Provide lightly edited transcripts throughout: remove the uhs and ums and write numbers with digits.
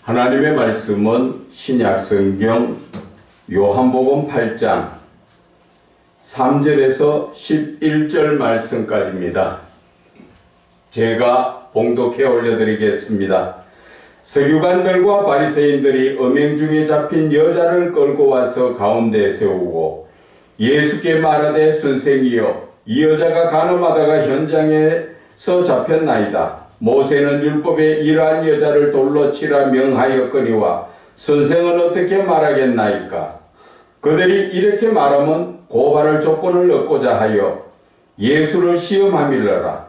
하나님의 말씀은 신약성경 요한복음 8장 3절에서 11절 말씀까지입니다. 제가 봉독해 올려드리겠습니다. 서기관들과 바리새인들이 음행 중에 잡힌 여자를 끌고 와서 가운데 세우고 예수께 말하되, 선생이여, 이 여자가 간음하다가 현장에서 잡혔나이다. 모세는 율법에 이러한 여자를 돌로 치라 명하였거니와 선생은 어떻게 말하겠나이까? 그들이 이렇게 말하면 고발할 조건을 얻고자 하여 예수를 시험하밀러라.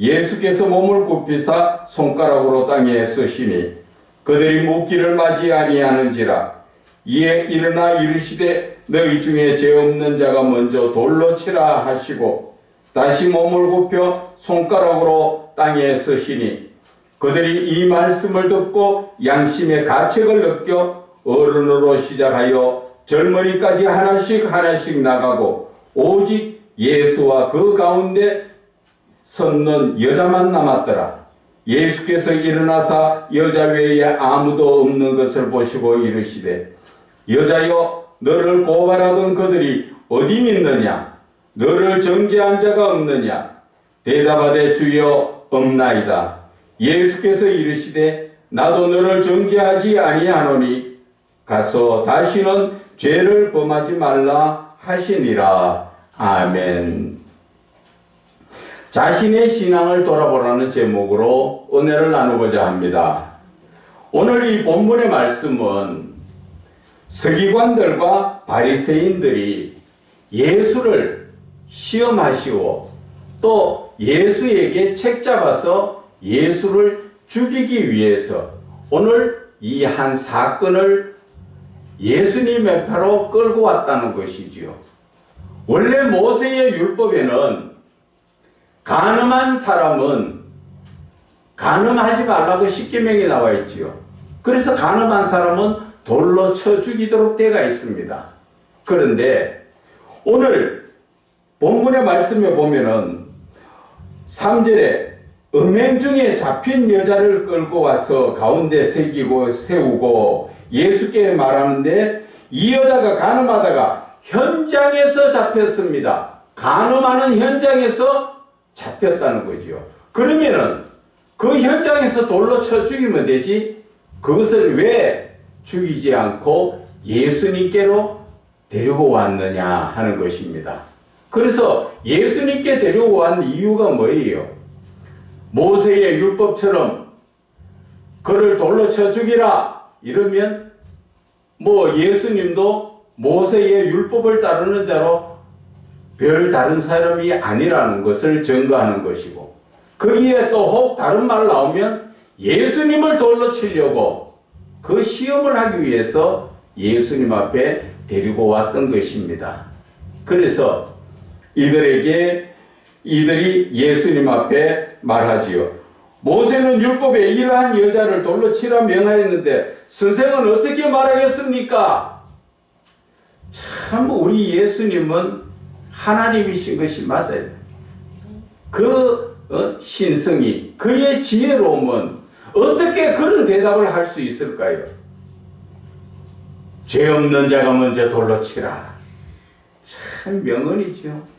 예수께서 몸을 굽히사 손가락으로 땅에 쓰시니 그들이 묻기를 맞이 아니하는지라. 이에 일어나 이르시되, 너희 중에 죄 없는 자가 먼저 돌로 치라 하시고 다시 몸을 굽혀 손가락으로 땅에 쓰시니 그들이 이 말씀을 듣고 양심의 가책을 느껴 어른으로 시작하여 젊은이까지 하나씩 나가고 오직 예수와 그 가운데 섰는 여자만 남았더라. 예수께서 일어나사 여자 외에 아무도 없는 것을 보시고 이르시되, 여자여, 너를 고발하던 그들이 어디 있느냐? 너를 정죄한 자가 없느냐? 대답하되, 주여, 없나이다. 예수께서 이르시되, 나도 너를 정죄하지 아니하노니 가서 다시는 죄를 범하지 말라 하시니라. 아멘. 자신의 신앙을 돌아보라는 제목으로 은혜를 나누고자 합니다. 오늘 이 본문의 말씀은 서기관들과 바리새인들이 예수를 시험하시고 또 예수에게 책잡아서 예수를 죽이기 위해서 오늘 이 한 사건을 예수님의 패로 끌고 왔다는 것이지요. 원래 모세의 율법에는 간음한 사람은 간음하지 말라고 십계명이 나와 있지요. 그래서 간음한 사람은 돌로 쳐 죽이도록 되어 있습니다. 그런데 오늘 본문의 말씀에 보면은 3절에 음행 중에 잡힌 여자를 끌고 와서 가운데 세우고 예수께 말하는데, 이 여자가 간음하다가 현장에서 잡혔습니다. 간음하는 현장에서 잡혔다는 거지요. 그러면은 그 현장에서 돌로 쳐 죽이면 되지, 그것을 왜 죽이지 않고 예수님께로 데리고 왔느냐 하는 것입니다. 그래서 예수님께 데리고 왔는 이유가 뭐예요? 모세의 율법처럼 그를 돌로 쳐 죽이라 이러면 예수님도 모세의 율법을 따르는 자로 별 다른 사람이 아니라는 것을 증거하는 것이고, 거기에 또 혹 다른 말 나오면 예수님을 돌로 치려고 그 시험을 하기 위해서 예수님 앞에 데리고 왔던 것입니다. 그래서 이들이 예수님 앞에 말하지요. 모세는 율법에 이러한 여자를 돌로 치라 명하였는데 선생은 어떻게 말하겠습니까? 참 우리 예수님은 하나님이신 것이 맞아요. 그 신성이, 그의 지혜로움은 어떻게 그런 대답을 할 수 있을까요? 죄 없는 자가 먼저 돌로 치라. 참 명언이죠.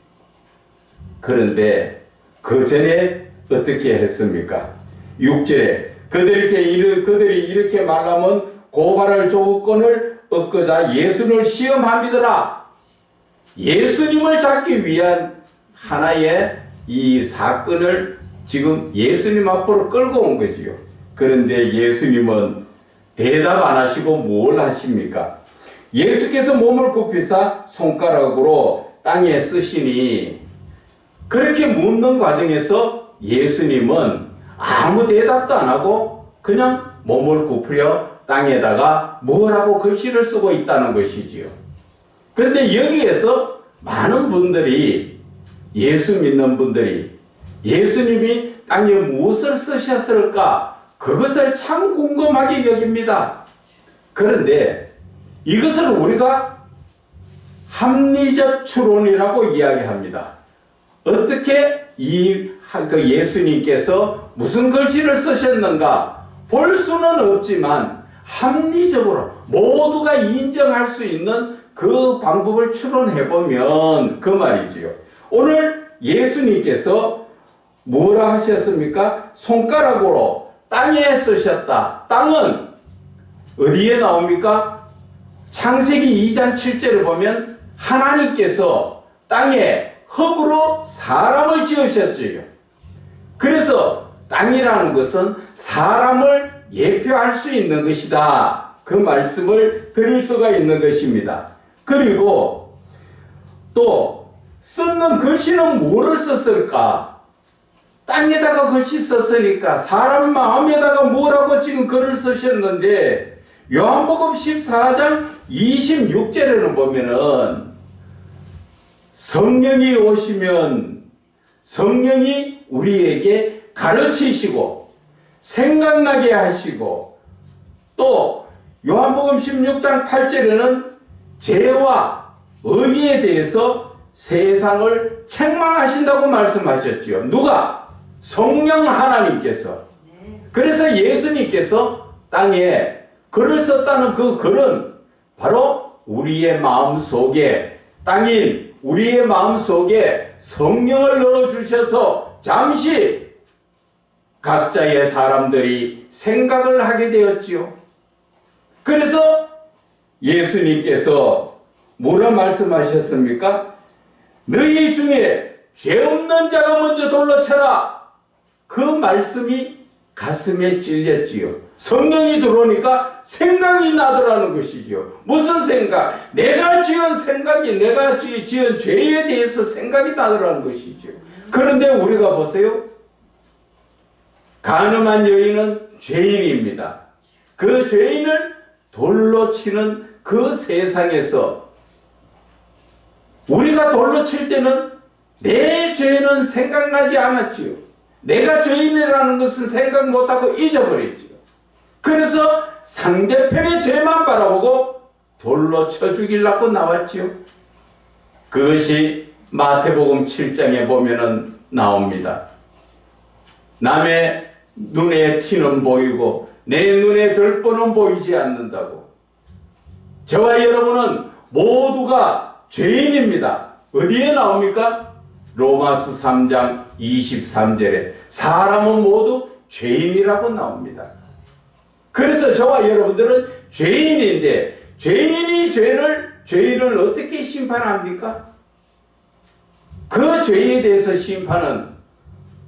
그런데 그 전에 어떻게 했습니까? 6절에 그들이 이렇게 말하면 고발할 조건을 얻고자 예수를 시험함이더라. 예수님을 잡기 위한 하나의 이 사건을 지금 예수님 앞으로 끌고 온 거지요. 그런데 예수님은 대답 안 하시고 뭘 하십니까? 예수께서 몸을 굽히사 손가락으로 땅에 쓰시니, 그렇게 묻는 과정에서 예수님은 아무 대답도 안 하고 그냥 몸을 굽히려 땅에다가 뭐라고 글씨를 쓰고 있다는 것이지요. 그런데 여기에서 많은 분들이, 예수 믿는 분들이 예수님이 땅에 무엇을 쓰셨을까, 그것을 참 궁금하게 여깁니다. 그런데 이것을 우리가 합리적 추론이라고 이야기합니다. 어떻게 예수님께서 무슨 글씨를 쓰셨는가 볼 수는 없지만 합리적으로 모두가 인정할 수 있는 그 방법을 추론해 보면 그 말이지요. 오늘 예수님께서 뭐라 하셨습니까? 손가락으로 땅에 쓰셨다. 땅은 어디에 나옵니까? 창세기 2장 7절에 보면 하나님께서 땅에 흙으로 사람을 지으셨어요. 그래서 땅이라는 것은 사람을 예표할 수 있는 것이다. 그 말씀을 드릴 수가 있는 것입니다. 그리고 또 썼는 글씨는 뭐를 썼을까? 땅에다가 글씨 썼으니까 사람 마음에다가 뭐라고 지금 글을 쓰셨는데 요한복음 14장 26절에는 보면은 성령이 오시면 성령이 우리에게 가르치시고 생각나게 하시고 또 요한복음 16장 8절에는 죄와 의에 대해서 세상을 책망하신다고 말씀하셨지요. 누가? 성령 하나님께서. 그래서 예수님께서 땅에 글을 썼다는 그 글은 바로 우리의 마음 속에 땅인 우리의 마음 속에 성령을 넣어주셔서 잠시 각자의 사람들이 생각을 하게 되었지요. 그래서 예수님께서 뭐라 말씀하셨습니까? 너희 중에 죄 없는 자가 먼저 돌로 쳐라. 그 말씀이 가슴에 찔렸지요. 성령이 들어오니까 생각이 나더라는 것이지요. 무슨 생각? 내가 지은 생각이 내가 지은 죄에 대해서 생각이 나더라는 것이지요. 그런데 우리가 보세요. 간음한 여인은 죄인입니다. 그 죄인을 돌로 치는 그 세상에서 우리가 돌로 칠 때는 내 죄는 생각나지 않았지요. 내가 죄인이라는 것은 생각 못하고 잊어버렸지요. 그래서 상대편의 죄만 바라보고 돌로 쳐 죽이려고 나왔지요. 그것이 마태복음 7장에 보면은 나옵니다. 남의 눈에 티는 보이고 내 눈에 들보는 보이지 않는다고. 저와 여러분은 모두가 죄인입니다. 어디에 나옵니까? 로마서 3장 23절에 사람은 모두 죄인이라고 나옵니다. 그래서 저와 여러분들은 죄인인데 죄인을 어떻게 심판합니까? 그 죄에 대해서 심판은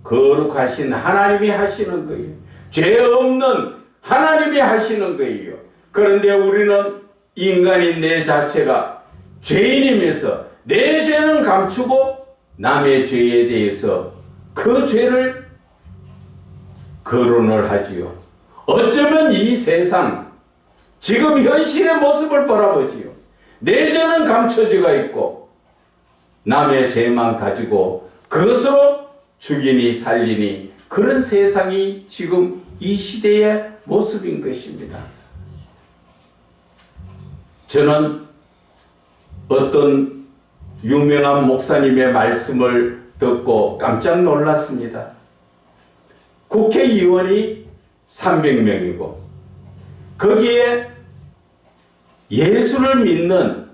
거룩하신 하나님이 하시는 거예요. 죄 없는 하나님이 하시는 거예요. 그런데 우리는 인간인 내 자체가 죄인이면서 내 죄는 감추고 남의 죄에 대해서 그 죄를 거론을 하지요. 어쩌면 이 세상 지금 현실의 모습을 바라보지요. 내 죄는 감춰져가 있고 남의 죄만 가지고 그것으로 죽이니 살리니 그런 세상이 지금 이 시대의 모습인 것입니다. 저는 어떤 유명한 목사님의 말씀을 듣고 깜짝 놀랐습니다. 국회의원이 300명이고 거기에 예수를 믿는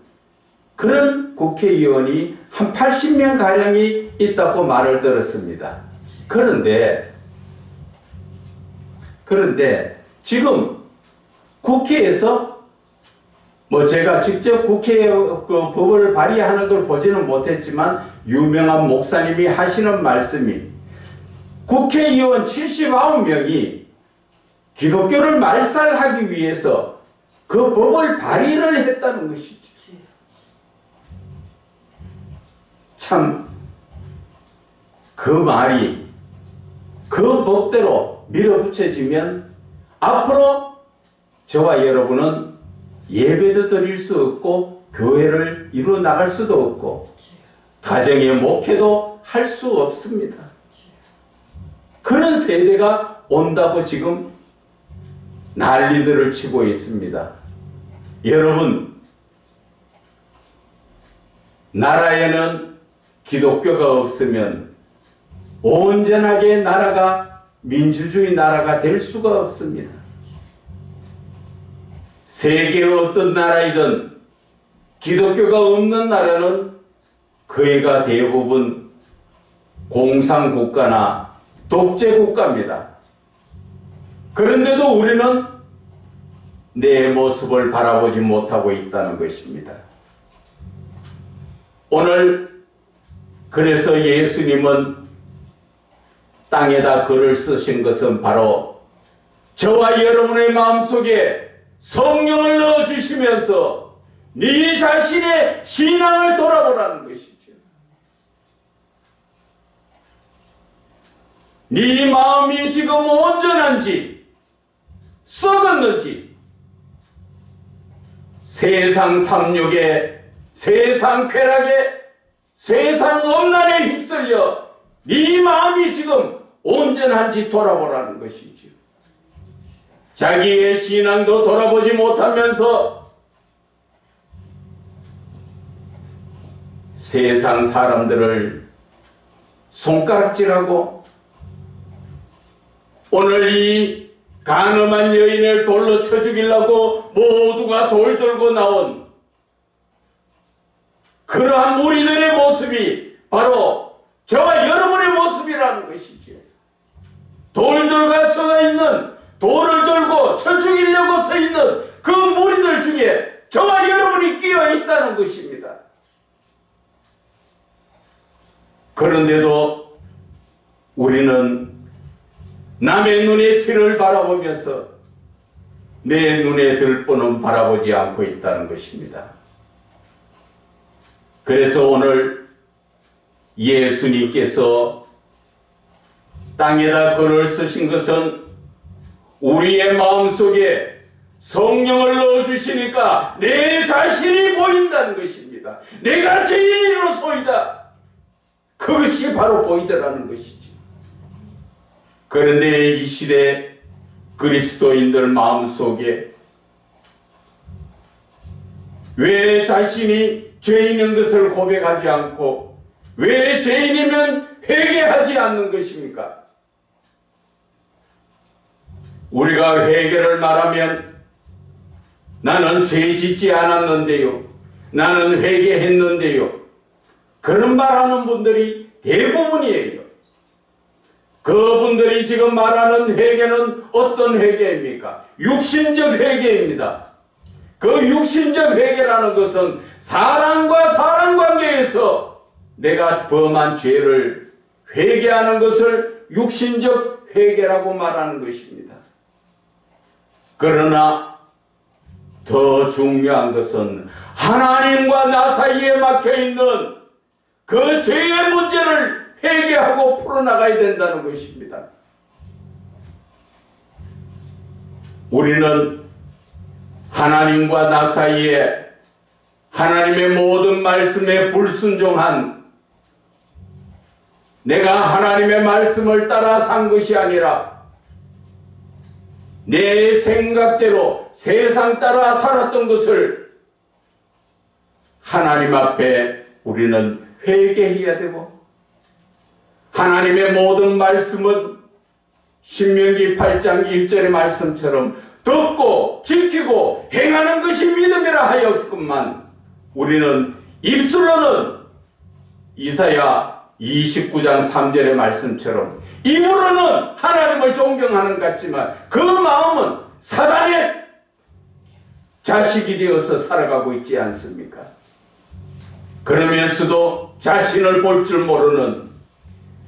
그런 국회의원이 한 80명 가량이 있다고 말을 들었습니다. 그런데 지금 국회에서 제가 직접 국회에 그 법을 발의하는 걸 보지는 못했지만 유명한 목사님이 하시는 말씀이 국회의원 79명이 기독교를 말살하기 위해서 그 법을 발의를 했다는 것이죠. 참 그 말이 그 법대로 밀어붙여지면 앞으로 저와 여러분은 예배도 드릴 수 없고 교회를 이루어 나갈 수도 없고 가정의 목회도 할 수 없습니다. 그런 세대가 온다고 지금 난리들을 치고 있습니다. 여러분, 나라에는 기독교가 없으면 온전하게 나라가 민주주의 나라가 될 수가 없습니다. 세계의 어떤 나라이든 기독교가 없는 나라는 거의가 대부분 공산국가나 독재국가입니다. 그런데도 우리는 내 모습을 바라보지 못하고 있다는 것입니다. 오늘 그래서 예수님은 땅에다 글을 쓰신 것은 바로 저와 여러분의 마음속에 성령을 넣어주시면서 네 자신의 신앙을 돌아보라는 것이죠. 네 마음이 지금 온전한지 썩었는지, 세상 탐욕에, 세상 쾌락에, 세상 음란에 휩쓸려 네 마음이 지금 온전한지 돌아보라는 것이지요. 자기의 신앙도 돌아보지 못하면서 세상 사람들을 손가락질하고 오늘 이 간음한 여인을 돌로 쳐 죽이려고 모두가 돌 들고 나온 그러한 무리들의 모습이 바로 저와 여러분의 모습이라는 것이지요. 돌들과 서 있는, 돌을 들고 쳐 죽이려고 서 있는 그 무리들 중에 저와 여러분이 끼어 있다는 것입니다. 그런데도 우리는 남의 눈의 티를 바라보면서 내 눈에 들 뻔은 바라보지 않고 있다는 것입니다. 그래서 오늘 예수님께서 땅에다 글을 쓰신 것은 우리의 마음속에 성령을 넣어주시니까 내 자신이 보인다는 것입니다. 내가 죄인으로소이다. 그것이 바로 보이더라는 것이죠. 그런데 이 시대 그리스도인들 마음속에 왜 자신이 죄인인 것을 고백하지 않고 왜 죄인이면 회개하지 않는 것입니까? 우리가 회개를 말하면 나는 죄 짓지 않았는데요, 나는 회개했는데요, 그런 말하는 분들이 대부분이에요. 그분들이 지금 말하는 회개는 어떤 회개입니까? 육신적 회개입니다. 그 육신적 회개라는 것은 사람과 사람 관계에서 내가 범한 죄를 회개하는 것을 육신적 회개라고 말하는 것입니다. 그러나 더 중요한 것은 하나님과 나 사이에 막혀있는 그 죄의 문제를 회개하고 풀어나가야 된다는 것입니다. 우리는 하나님과 나 사이에 하나님의 모든 말씀에 불순종한, 내가 하나님의 말씀을 따라 산 것이 아니라 내 생각대로 세상 따라 살았던 것을 하나님 앞에 우리는 회개해야 되고, 하나님의 모든 말씀은 신명기 8장 1절의 말씀처럼 듣고 지키고 행하는 것이 믿음이라 하였건만 우리는 입술로는 이사야 29장 3절의 말씀처럼 입으로는 하나님을 존경하는 것 같지만 그 마음은 사단의 자식이 되어서 살아가고 있지 않습니까? 그러면서도 자신을 볼 줄 모르는,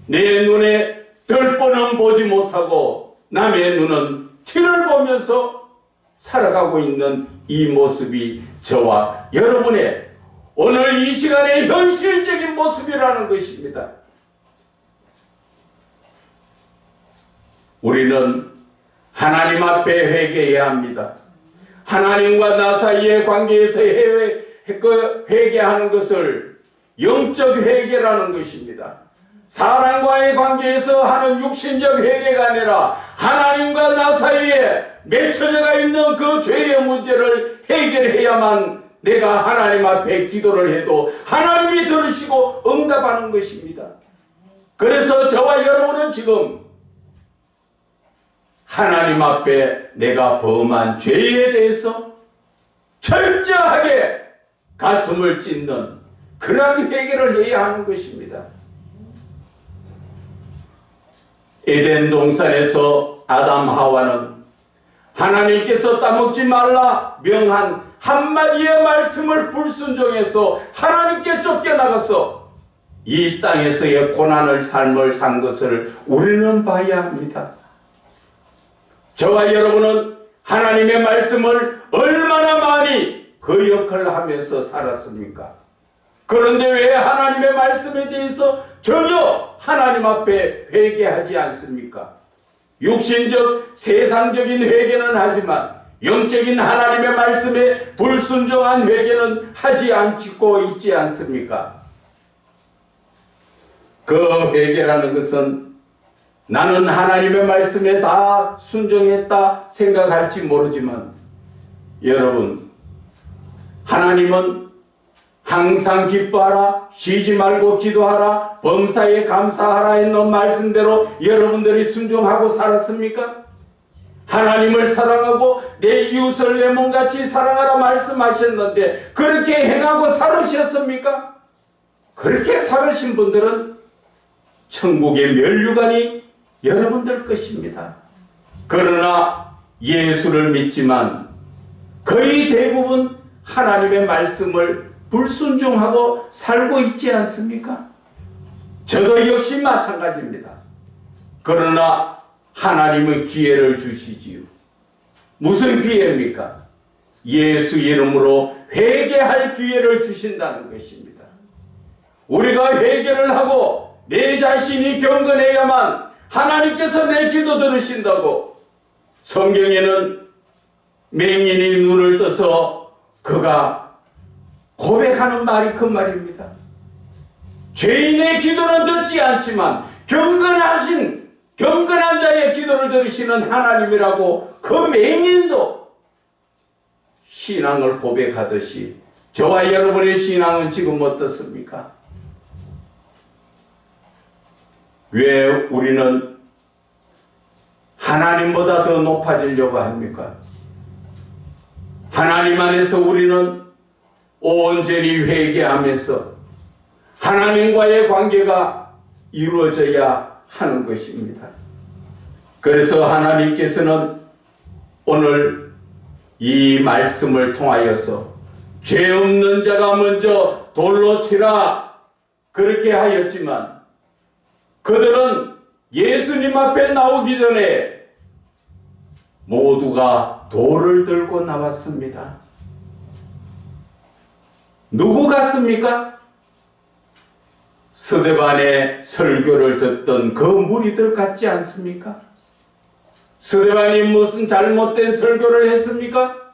내 눈에 덜보는 보지 못하고 남의 눈은 티를 보면서 살아가고 있는 이 모습이 저와 여러분의 오늘 이 시간의 현실적인 모습이라는 것입니다. 우리는 하나님 앞에 회개해야 합니다. 하나님과 나 사이의 관계에서 회개하는 것을 영적 회개라는 것입니다. 사람과의 관계에서 하는 육신적 회개가 아니라 하나님과 나 사이에 맺혀져가 있는 그 죄의 문제를 해결해야만 내가 하나님 앞에 기도를 해도 하나님이 들으시고 응답하는 것입니다. 그래서 저와 여러분은 지금 하나님 앞에 내가 범한 죄에 대해서 철저하게 가슴을 찢는 그러한 회개를 해야 하는 것입니다. 에덴 동산에서 아담 하와는 하나님께서 따먹지 말라 명한 한마디의 말씀을 불순종해서 하나님께 쫓겨나가서 이 땅에서의 고난을 삶을 산 것을 우리는 봐야 합니다. 저와 여러분은 하나님의 말씀을 얼마나 많이 그 역할을 하면서 살았습니까? 그런데 왜 하나님의 말씀에 대해서 전혀 하나님 앞에 회개하지 않습니까? 육신적 세상적인 회개는 하지만 영적인 하나님의 말씀에 불순종한 회개는 하지 않고 있지 않습니까? 그 회개라는 것은 나는 하나님의 말씀에 다 순종했다 생각할지 모르지만 여러분, 하나님은 항상 기뻐하라, 쉬지 말고 기도하라, 범사에 감사하라 있는 말씀대로 여러분들이 순종하고 살았습니까? 하나님을 사랑하고 내 이웃을 내 몸같이 사랑하라 말씀하셨는데 그렇게 행하고 살으셨습니까? 그렇게 살으신 분들은 천국의 면류관이 여러분들 것입니다. 그러나 예수를 믿지만 거의 대부분 하나님의 말씀을 불순종하고 살고 있지 않습니까? 저도 역시 마찬가지입니다. 그러나 하나님은 기회를 주시지요. 무슨 기회입니까? 예수 이름으로 회개할 기회를 주신다는 것입니다. 우리가 회개를 하고 내 자신이 경건해야만 하나님께서 내 기도 들으신다고 성경에는 맹인이 눈을 떠서 그가 고백하는 말이 그 말입니다. 죄인의 기도는 듣지 않지만 경건한 자의 기도를 들으시는 하나님이라고 그 맹인도 신앙을 고백하듯이 저와 여러분의 신앙은 지금 어떻습니까? 왜 우리는 하나님보다 더 높아지려고 합니까? 하나님 안에서 우리는 온전히 회개하면서 하나님과의 관계가 이루어져야 하는 것입니다. 그래서 하나님께서는 오늘 이 말씀을 통하여서 죄 없는 자가 먼저 돌로 치라 그렇게 하였지만 그들은 예수님 앞에 나오기 전에 모두가 돌을 들고 나왔습니다. 누구 같습니까? 스데반의 설교를 듣던 그 무리들 같지 않습니까? 스데반이 무슨 잘못된 설교를 했습니까?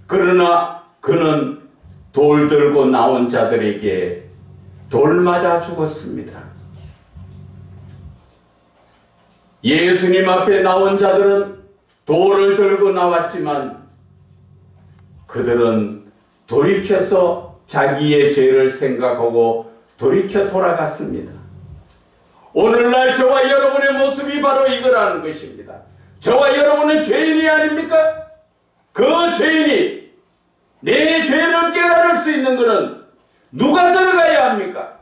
그러나 그는 돌 들고 나온 자들에게 돌 맞아 죽었습니다. 예수님 앞에 나온 자들은 돌을 들고 나왔지만 그들은 돌이켜서 자기의 죄를 생각하고 돌이켜 돌아갔습니다. 오늘날 저와 여러분의 모습이 바로 이거라는 것입니다. 저와 여러분은 죄인이 아닙니까? 그 죄인이 내 죄를 깨달을 수 있는 것은 누가 들어가야 합니까?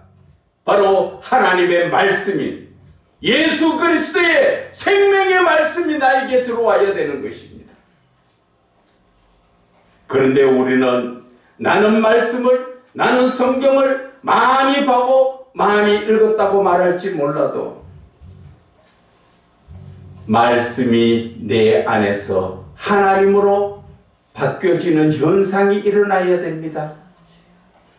바로 하나님의 말씀인 예수 그리스도의 생명의 말씀이 나에게 들어와야 되는 것입니다. 그런데 우리는 나는 성경을 많이 보고 많이 읽었다고 말할지 몰라도 말씀이 내 안에서 하나님으로 바뀌어지는 현상이 일어나야 됩니다.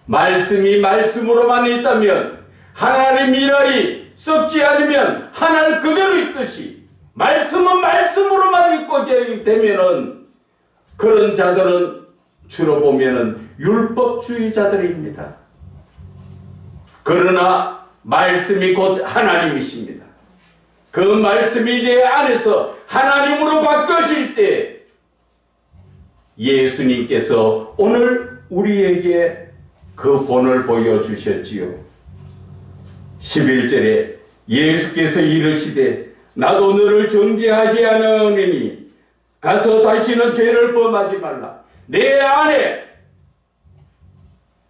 말씀이 말씀으로만 있다면 하나님 일할이 썩지 않으면 하늘 그대로 있듯이 말씀은 말씀으로만 있고 되면은 그런 자들은 주로 보면은 율법주의자들입니다. 그러나 말씀이 곧 하나님이십니다. 그 말씀이 내 안에서 하나님으로 바뀌어질 때 예수님께서 오늘 우리에게 그 본을 보여주셨지요. 11절에 예수께서 이르시되 나도 너를 정죄하지 않으니 가서 다시는 죄를 범하지 말라. 내 안에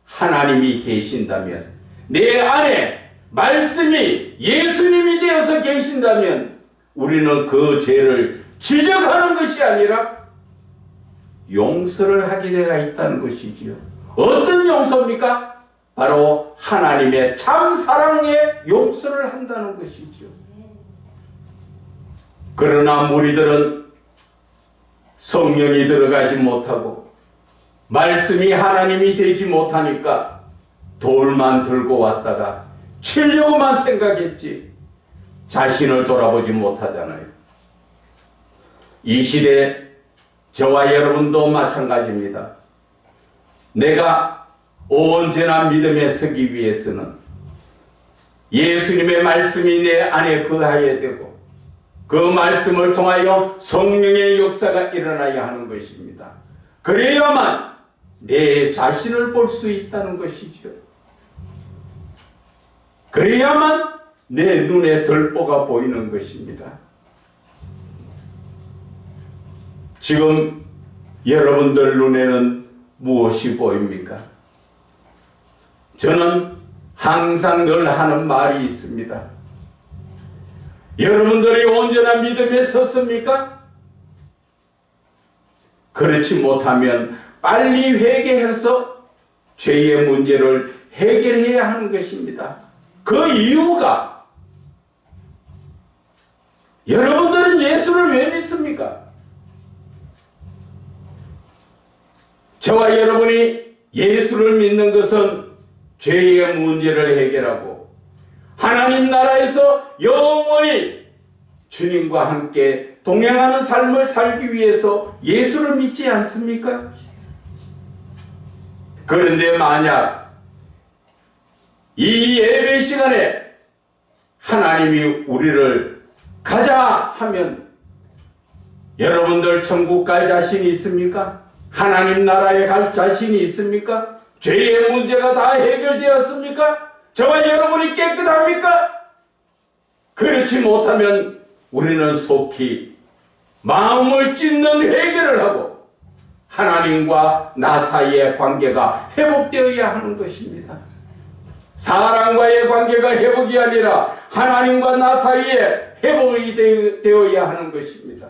하나님이 계신다면, 내 안에 말씀이 예수님이 되어서 계신다면 우리는 그 죄를 지적하는 것이 아니라 용서를 하게 되어 있다는 것이지요. 어떤 용서입니까? 바로 하나님의 참 사랑의 용서를 한다는 것이지요. 그러나 무리들은 성령이 들어가지 못하고 말씀이 하나님이 되지 못하니까 돌만 들고 왔다가 치려고만 생각했지 자신을 돌아보지 못하잖아요. 이 시대 저와 여러분도 마찬가지입니다. 내가 언제나 믿음에 서기 위해서는 예수님의 말씀이 내 안에 거하여야 되고 그 말씀을 통하여 성령의 역사가 일어나야 하는 것입니다. 그래야만 내 자신을 볼 수 있다는 것이죠. 그래야만 내 눈에 들보가 보이는 것입니다. 지금 여러분들 눈에는 무엇이 보입니까? 저는 항상 늘 하는 말이 있습니다. 여러분들이 언제나 믿음에 섰습니까? 그렇지 못하면 빨리 회개해서 죄의 문제를 해결해야 하는 것입니다. 그 이유가 여러분들은 예수를 왜 믿습니까? 저와 여러분이 예수를 믿는 것은 죄의 문제를 해결하고 하나님 나라에서 영원히 주님과 함께 동행하는 삶을 살기 위해서 예수를 믿지 않습니까? 그런데 만약 이 예배 시간에 하나님이 우리를 가자 하면 여러분들 천국 갈 자신이 있습니까? 하나님 나라에 갈 자신이 있습니까? 죄의 문제가 다 해결되었습니까? 저와 여러분이 깨끗합니까? 그렇지 못하면 우리는 속히 마음을 찢는 회개를 하고 하나님과 나 사이의 관계가 회복되어야 하는 것입니다. 사람과의 관계가 회복이 아니라 하나님과 나 사이에 회복이 되어야 하는 것입니다.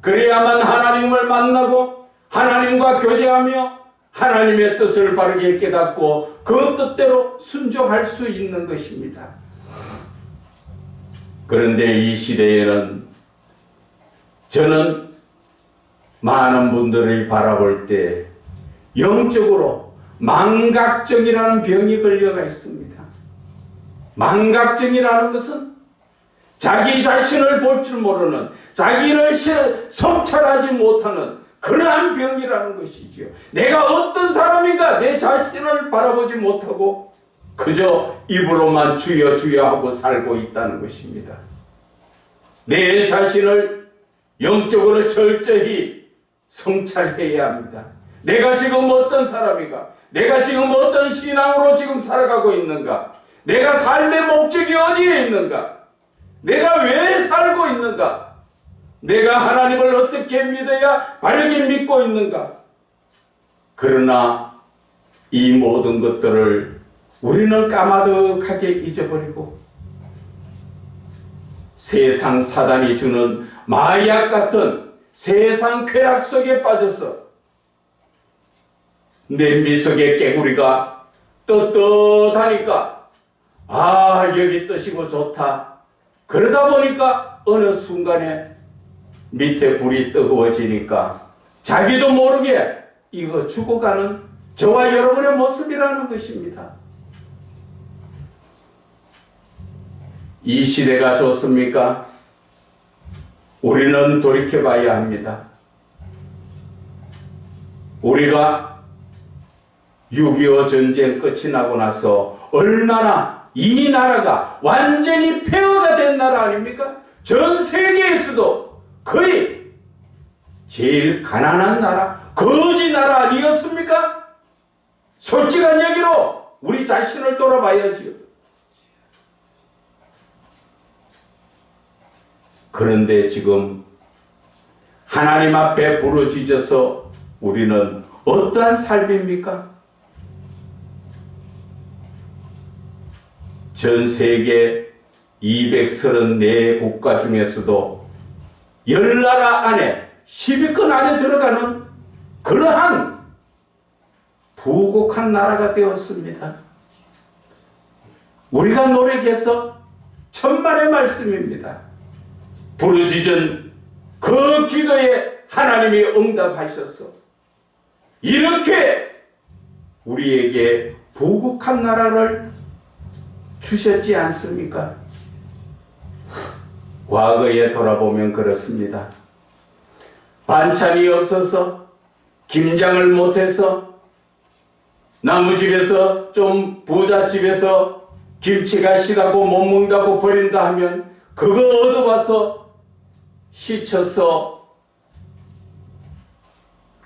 그래야만 하나님을 만나고 하나님과 교제하며 하나님의 뜻을 바르게 깨닫고 그 뜻대로 순종할 수 있는 것입니다. 그런데 이 시대에는 저는 많은 분들이 바라볼 때 영적으로 망각증이라는 병이 걸려가 있습니다. 망각증이라는 것은 자기 자신을 볼 줄 모르는, 자기를 성찰하지 못하는 그러한 병이라는 것이지요. 내가 어떤 사람인가 내 자신을 바라보지 못하고 그저 입으로만 주여 주여 하고 살고 있다는 것입니다. 내 자신을 영적으로 철저히 성찰해야 합니다. 내가 지금 어떤 사람인가? 내가 지금 어떤 신앙으로 지금 살아가고 있는가? 내가 삶의 목적이 어디에 있는가? 내가 왜 살고 있는가? 내가 하나님을 어떻게 믿어야 바르게 믿고 있는가? 그러나 이 모든 것들을 우리는 까마득하게 잊어버리고 세상 사단이 주는 마약 같은 세상 쾌락 속에 빠져서 냄비 속에 깨구리가 떳떳하니까 아 여기 뜨시고 좋다. 그러다 보니까 어느 순간에 밑에 불이 뜨거워지니까 자기도 모르게 이거 죽어가는 저와 여러분의 모습이라는 것입니다. 이 시대가 좋습니까? 우리는 돌이켜봐야 합니다. 우리가 6.25 전쟁 끝이 나고 나서 얼마나 이 나라가 완전히 폐허가 된 나라 아닙니까? 전 세계에서도 거의 제일 가난한 나라, 거지 나라 아니었습니까? 솔직한 얘기로 우리 자신을 돌아봐야지요. 그런데 지금 하나님 앞에 부르짖어서 우리는 어떠한 삶입니까? 전 세계 234국가 중에서도 10나라 안에 10위권 안에 들어가는 그러한 부국한 나라가 되었습니다. 우리가 노력해서 천만의 말씀입니다. 부르짖은 그 기도에 하나님이 응답하셔서 이렇게 우리에게 부국한 나라를 주셨지 않습니까? 과거에 돌아보면 그렇습니다. 반찬이 없어서 김장을 못해서 나무집에서 좀 부잣집에서 김치가 시다고 못 먹는다고 버린다 하면 그거 얻어와서 씻혀서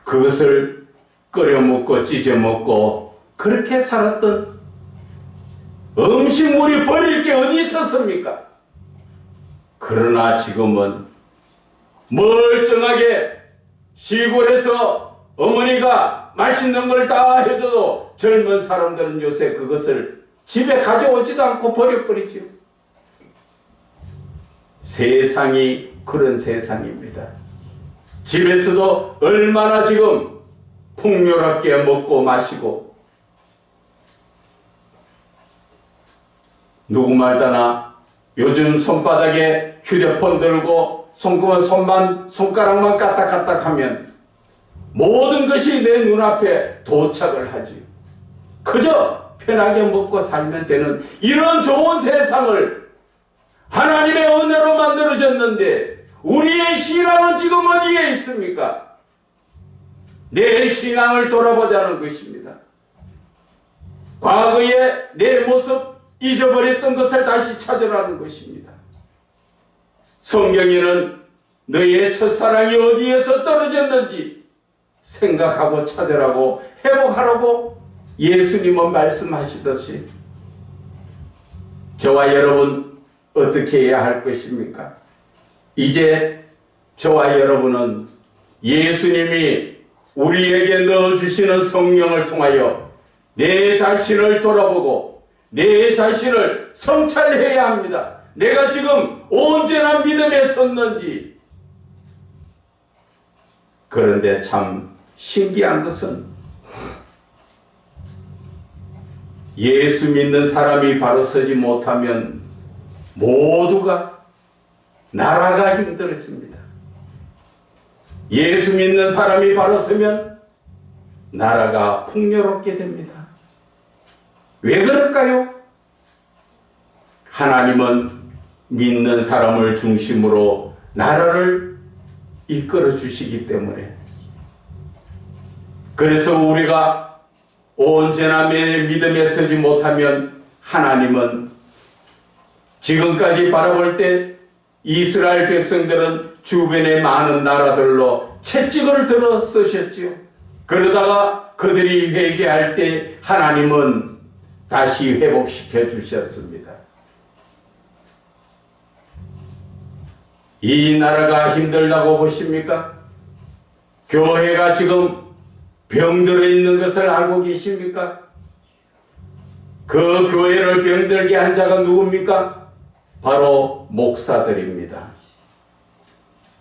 그것을 끓여 먹고 찢어 먹고 그렇게 살았던 음식물이 버릴 게 어디 있었습니까? 그러나 지금은 멀쩡하게 시골에서 어머니가 맛있는 걸 다 해줘도 젊은 사람들은 요새 그것을 집에 가져오지도 않고 버려버리죠. 세상이 그런 세상입니다. 집에서도 얼마나 지금 풍요롭게 먹고 마시고 누구 말다나 요즘 손바닥에 휴대폰 들고 손가락만 까딱까딱 하면 모든 것이 내 눈앞에 도착을 하지. 그저 편하게 먹고 살면 되는 이런 좋은 세상을 하나님의 은혜로 만들어졌는데 우리의 신앙은 지금 어디에 있습니까? 내 신앙을 돌아보자는 것입니다. 과거의 내 모습 잊어버렸던 것을 다시 찾으라는 것입니다. 성경에는 너의 첫사랑이 어디에서 떨어졌는지 생각하고 찾으라고 회복하라고 예수님은 말씀하시듯이 저와 여러분 어떻게 해야 할 것입니까? 이제 저와 여러분은 예수님이 우리에게 넣어주시는 성령을 통하여 내 자신을 돌아보고 내 자신을 성찰해야 합니다. 내가 지금 언제나 믿음에 섰는지. 그런데 참 신기한 것은 예수 믿는 사람이 바로 서지 못하면 모두가 나라가 힘들어집니다. 예수 믿는 사람이 바로 서면 나라가 풍요롭게 됩니다. 왜 그럴까요? 하나님은 믿는 사람을 중심으로 나라를 이끌어 주시기 때문에 그래서 우리가 언제나 믿음에 서지 못하면 하나님은 지금까지 바라볼 때 이스라엘 백성들은 주변의 많은 나라들로 채찍을 들어 쓰셨지요. 그러다가 그들이 회개할 때 하나님은 다시 회복시켜 주셨습니다. 이 나라가 힘들다고 보십니까? 교회가 지금 병들어 있는 것을 알고 계십니까? 그 교회를 병들게 한 자가 누굽니까? 바로 목사들입니다.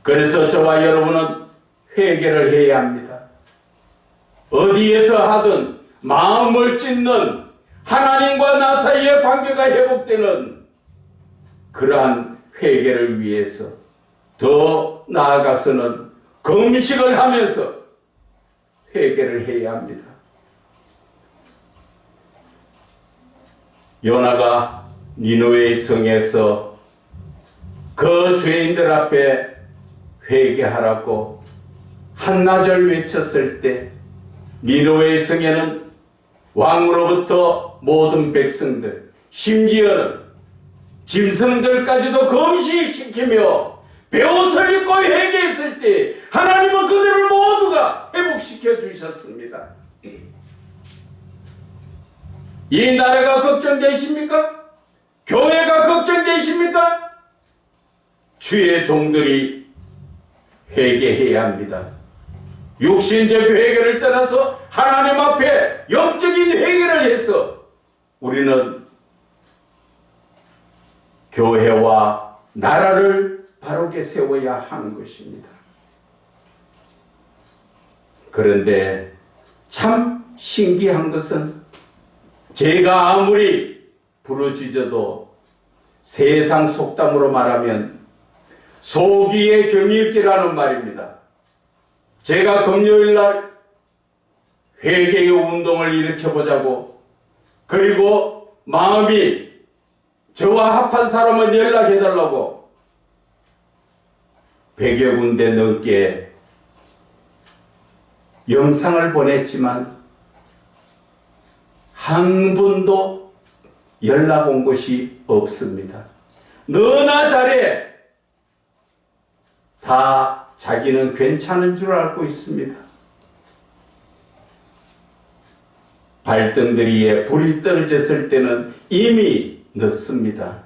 그래서 저와 여러분은 회개를 해야 합니다. 어디에서 하든 마음을 찢는 하나님과 나 사이의 관계가 회복되는 그러한 회개를 위해서 더 나아가서는 금식을 하면서 회개를 해야 합니다. 요나가 니느웨 성에서 그 죄인들 앞에 회개하라고 한나절 외쳤을 때 니느웨 성에는 왕으로부터 모든 백성들 심지어는 짐승들까지도 금시시키며 베옷을 입고 회개했을 때 하나님은 그들을 모두가 회복시켜 주셨습니다. 이 나라가 걱정되십니까? 교회가 걱정되십니까? 주의 종들이 회개해야 합니다. 육신적 회개를 떠나서 하나님 앞에 영적인 회개를 해서 우리는 교회와 나라를 바르게 세워야 하는 것입니다. 그런데 참 신기한 것은 제가 아무리 부르짖어도 세상 속담으로 말하면 소기의 경읽기라는 말입니다. 제가 금요일날 회개의 운동을 일으켜보자고, 그리고 마음이 저와 합한 사람은 연락해달라고 100여 군데 넘게 영상을 보냈지만 한 분도 연락 온 것이 없습니다. 너나 잘해. 다 자기는 괜찮은 줄 알고 있습니다. 발등들이에 불이 떨어졌을 때는 이미 늦습니다.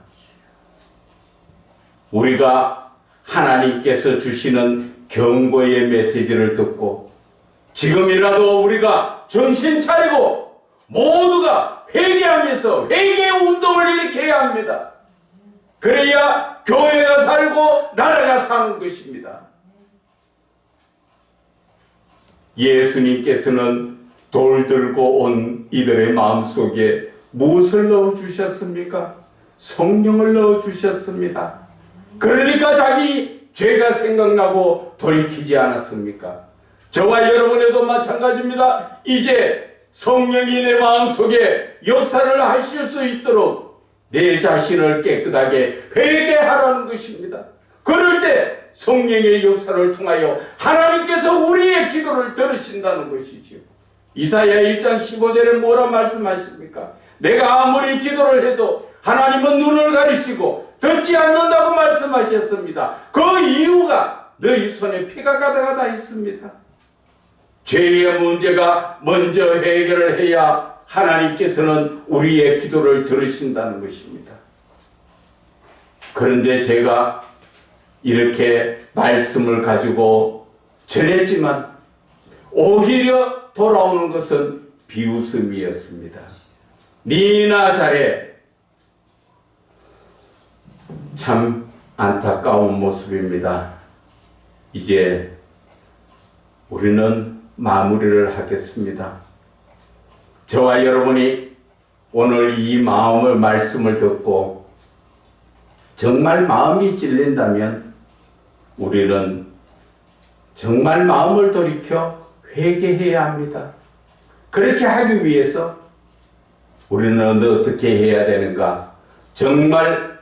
우리가 하나님께서 주시는 경고의 메시지를 듣고 지금이라도 우리가 정신 차리고 모두가 회개하면서 회개의 운동을 일으켜야 합니다. 그래야 교회가 살고 나라가 사는 것입니다. 예수님께서는 돌 들고 온 이들의 마음속에 무엇을 넣어주셨습니까? 성령을 넣어주셨습니다. 그러니까 자기 죄가 생각나고 돌이키지 않았습니까? 저와 여러분에도 마찬가지입니다. 이제 성령이 내 마음속에 역사를 하실 수 있도록 내 자신을 깨끗하게 회개하라는 것입니다. 그럴 때 성령의 역사를 통하여 하나님께서 우리의 기도를 들으신다는 것이지요. 이사야 1장 15절에 뭐라 말씀하십니까? 내가 아무리 기도를 해도 하나님은 눈을 가리시고 듣지 않는다고 말씀하셨습니다. 그 이유가 너희 손에 피가 가득하다 했습니다. 죄의 문제가 먼저 해결을 해야 하나님께서는 우리의 기도를 들으신다는 것입니다. 그런데 제가 이렇게 말씀을 가지고 전했지만 오히려 돌아오는 것은 비웃음이었습니다. 니나 잘해. 참 안타까운 모습입니다. 이제 우리는 마무리를 하겠습니다. 저와 여러분이 오늘 이 마음을 말씀을 듣고 정말 마음이 찔린다면 우리는 정말 마음을 돌이켜 회개해야 합니다. 그렇게 하기 위해서 우리는 어떻게 해야 되는가? 정말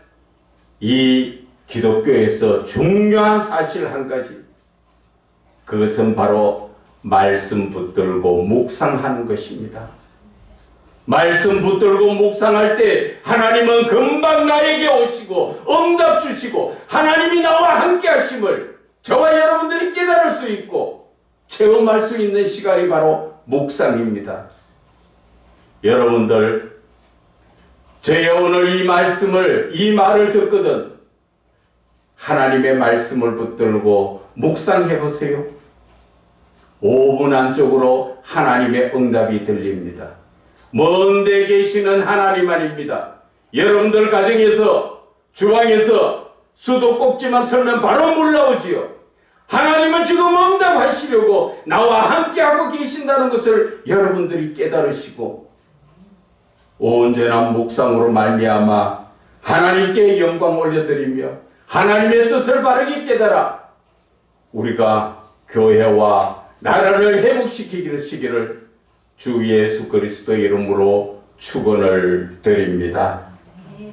이 기독교에서 중요한 사실 한 가지, 그것은 바로 말씀 붙들고 묵상하는 것입니다. 말씀 붙들고 묵상할 때 하나님은 금방 나에게 오시고 응답 주시고 하나님이 나와 함께 하심을 저와 여러분들이 깨달을 수 있고 체험할 수 있는 시간이 바로 묵상입니다. 여러분들, 제가 오늘 이 말을 듣거든 하나님의 말씀을 붙들고 묵상해 보세요. 5분 안쪽으로 하나님의 응답이 들립니다. 먼 데 계시는 하나님 아닙니다. 여러분들 가정에서 주방에서 수도꼭지만 틀면 바로 물 나오지요. 하나님은 지금 응답하시려고 나와 함께하고 계신다는 것을 여러분들이 깨달으시고 온전한 묵상으로 말미암아 하나님께 영광 올려드리며 하나님의 뜻을 바르게 깨달아 우리가 교회와 나라를 회복시키기를 주 예수 그리스도의 이름으로 축원을 드립니다.